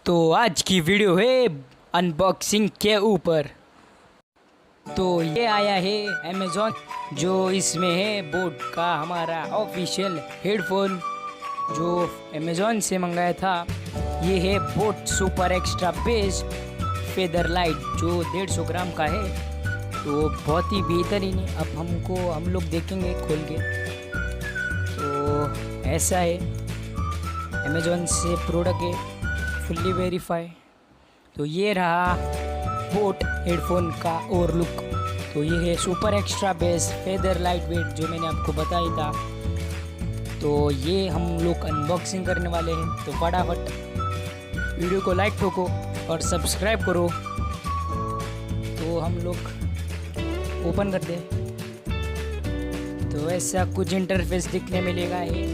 तो आज की वीडियो है अनबॉक्सिंग के ऊपर। तो ये आया है अमेज़ॉन, जो इसमें है बोट का हमारा ऑफिशियल हेडफोन जो अमेज़ॉन से मंगाया था। ये है boat super extra base feather light जो 150 ग्राम का है। तो बहुत ही बेहतरीन है। अब हम लोग देखेंगे खोल के। तो ऐसा है, अमेज़ॉन से प्रोडक्ट है, फुल्ली वेरीफाई। तो ये रहा बोट हेडफोन का और लुक। तो ये है super extra base feather light weight जो मैंने आपको बताया था। तो ये हम लोग अनबॉक्सिंग करने वाले हैं। तो फटाफट वीडियो को लाइक ठोको और सब्सक्राइब करो। तो हम लोग ओपन करते हैं। तो ऐसा कुछ इंटरफेस दिखने मिलेगा। ये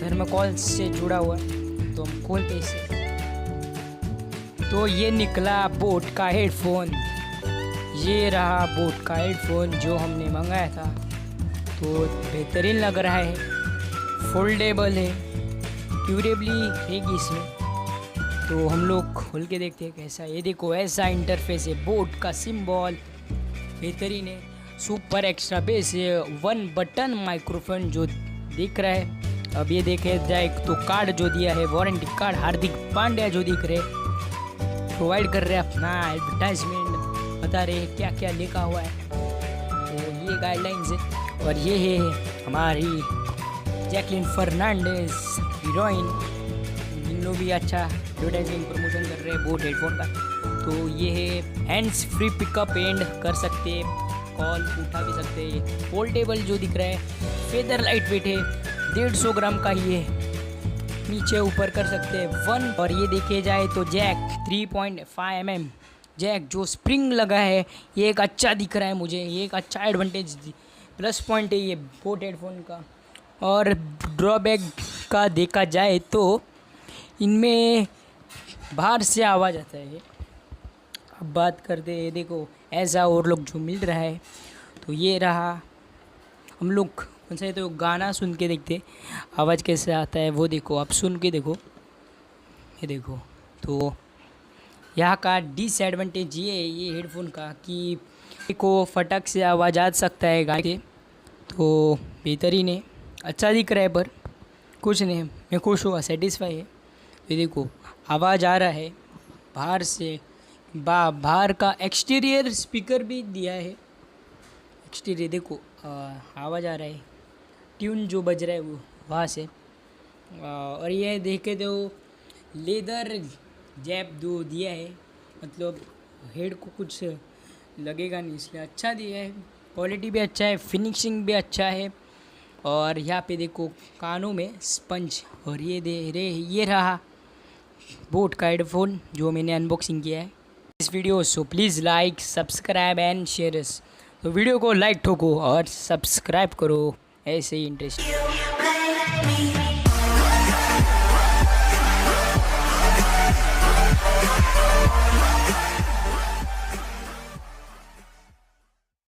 थर्मोकोल से जुड़ा हुआ है। तो हम खोलते इसे। तो ये निकला बोट का हेडफोन। ये रहा बोट का हेडफोन जो हमने मंगाया था। तो बेहतरीन लग रहा है, फोल्डेबल है, ड्यूरेबली रहेगी इसमें। तो हम लोग खोल के देखते हैं कैसा। ये देखो ऐसा इंटरफेस है, बोट का सिंबल बेहतरीन है, सुपर एक्स्ट्रा बेस है, 1 बटन माइक्रोफोन जो दिख रहा है। अब ये देखे जाए तो कार्ड जो दिया है, वारंटी कार्ड हार्दिक पांड्या जो दिख रहे प्रोवाइड कर रहे हैं, अपना एडवर्टाइजमेंट बता रहे हैं क्या क्या लिखा हुआ है। तो ये गाइडलाइंस है। और ये है हमारी जैकलिन फर्नांडिस हीरोइन, इन लोग भी अच्छा एडवर्टाइजिंग प्रमोशन कर रहे हैं बोट हेडफोन का। तो ये है हैंड्स फ्री पिकअप एंड कर सकते हैं, कॉल उठा भी सकते हैं। फोल्डेबल जो दिख रहा है, फेदर लाइट वेट है, 150 ग्राम का ही है, नीचे ऊपर कर सकते हैं 1। और ये देखे जाए तो जैक 3.5 mm जैक जो स्प्रिंग लगा है, ये एक अच्छा दिख रहा है मुझे। ये एक अच्छा एडवांटेज प्लस पॉइंट है ये बोट हेडफोन का। और ड्रॉबैक का देखा जाए तो इनमें बाहर से आवाज़ आता है। अब बात करते हैं, देखो ऐसा और लोग जो मिल रहा है। तो ये रहा, हम लोग कौन सा है तो गाना सुन के देखते आवाज़ कैसे आता है। वो देखो, आप सुन के देखो, ये देखो। तो यहाँ का डिसएडवांटेज ये है ये हेडफोन का कि को फटक से आवाज़ आ सकता है गाने के। तो बेहतरीन है, अच्छा दिख रहा है, पर कुछ नहीं, मैं खुश हुआ, सेटिस्फाई है। तो ये देखो आवाज़ आ रहा है बाहर से, बाहर का एक्सटीरियर स्पीकर भी दिया है। एक्सटीरियर देखो आवाज़ आ रहा है, ट्यून जो बज रहा है वो वहाँ से। और ये देखे तो लेदर जैप दो दिया है, मतलब हेड को कुछ लगेगा नहीं, इसलिए अच्छा दिया है। क्वालिटी भी अच्छा है, फिनिशिंग भी अच्छा है। और यहाँ पे देखो कानों में स्पंज। और ये रहा बोट का हेडफोन जो मैंने अनबॉक्सिंग किया है इस video. So please like subscribe and share. तो वीडियो को लाइक ठोको और सब्सक्राइब करो, ऐसे ही इंटरेस्ट।